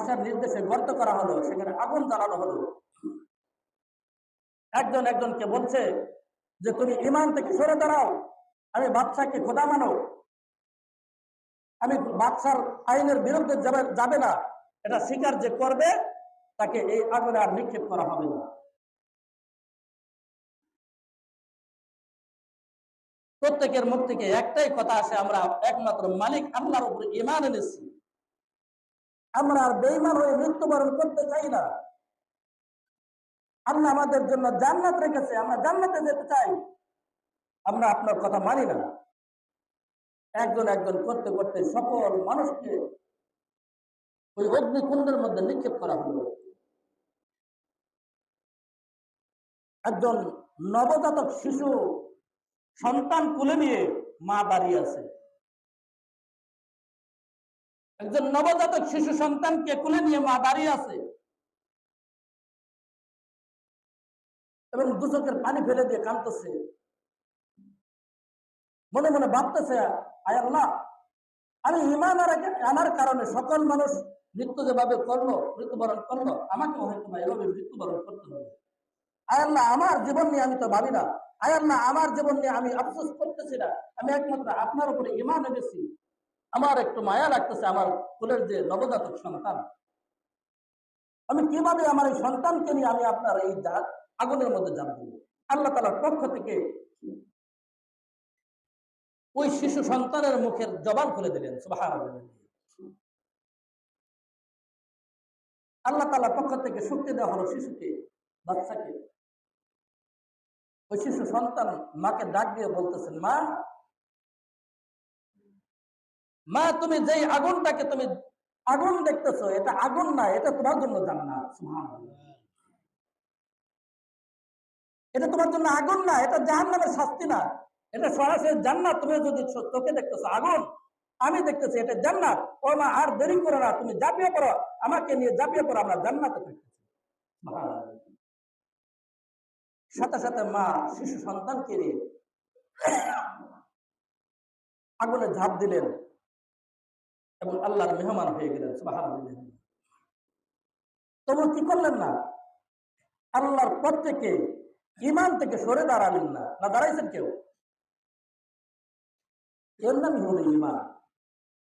বাদশার নির্দেশে গর্ত করা হলো, সেখানে আগুন জ্বালানো হলো। একজন একজনকে বলছে যে তুমি ঈমান থেকে সরে দাঁড়াও, আমি বাদশাকে খোদা মানো, আমি বাদশার আইনের বিরুদ্ধে যাবে না, এটা স্বীকার যে করবে তাকে এই আগুনে আর নিক্ষেপ করা হবে না। প্রত্যেকের মুখ থেকে একটাই কথা আসে, আমরা একমাত্র মালিক আল্লাহর উপরে ঈমান এনেছি, আমরা আর বেঈমান হয়ে মৃত্যুবরণ করতে চাই না। আল্লাহ আমাদের জন্য জান্নাত রেখেছে, আমরা জান্নাতে যেতে চাই, আমরা আপনার কথা মানি না। একজন একজন করতে করতে সকল মানুষকে ওই অগ্নিকুণ্ডের মধ্যে নিক্ষেপ করা হলো। একজন নবজাতক শিশু সন্তান কুলে নিয়ে মা দাঁড়িয়ে আছে। একজন নবজাতক শিশু সন্তানকে কুলে নিয়ে মা দাঁড়িয়ে আছে এবং দু চোখের পানি ফেলে দিয়ে কাঁদতেছে, মনে মনে ভাবতেছে, আয় আল্লাহ, আমি ঈমান আনার কারণে সকল মানুষ মৃত্যু যেভাবে করলো, মৃত্যুবরণ করলো, আমাকেও হয়তো এভাবে মৃত্যুবরণ করতে হবে। আয় আল্লাহ, আমার জীবন নিয়ে আমি তো ভাবি না, আয় আল্লাহ, আমার জীবন নিয়ে আমি আফসোস করতেছি না, আমি একমাত্র আপনার উপরে ঈমান এনেছি। আমার একটু মায়া লাগতেছে আমার কোলের যে নবজাতক সন্তান, আমি কিভাবে আমার এই সন্তানকে নিয়ে আমি আপনার এই আগুনের মধ্যে যাব। আল্লাহ তাআলার পক্ষ থেকে ওই শিশু সন্তানের মুখের জবান খুলে দিলেন, সুবহানাল্লাহ। আল্লাহ তাআলার পক্ষ থেকে শক্তি দেওয়া হলো শিশুকে, বাচ্চাকে। ওই শিশু সন্তান মাকে ডাক দিয়ে বলতেছেন, মা, মা, তুমি যেই আগুনটাকে তুমি আগুন দেখতেছো, এটা আগুন না, এটা তোমার জন্য জান্নাত। সুবহানাল্লাহ। এটা তোমার জন্য আগুন না, এটা জাহান্নামের শাস্তি না, এটা সরাসরি জান্নাত। তুমি যদি চোখে দেখতেছো আগুন, আমি দেখতেছি এটা জান্নাত। ও মা, আর দেরি করো না, তুমি ঝাঁপিয়ে পড়ো, আমাকে নিয়ে ঝাঁপিয়ে পড়ো, আমরা জান্নাতে থাকতেছি। সাথে সাথে মা শিশু সন্তানকে নিয়ে আগুনে ঝাঁপ দিলেন এবং আল্লাহর মেহমান হয়ে গেলেন, সুবহানাল্লাহ। তবু কি করলেন না? আল্লাহর পথ থেকে, ঈমান থেকে সরে দাঁড়ালেন না। না দাঁড়াইছেন কেউ? এর নামই হলো ঈমান।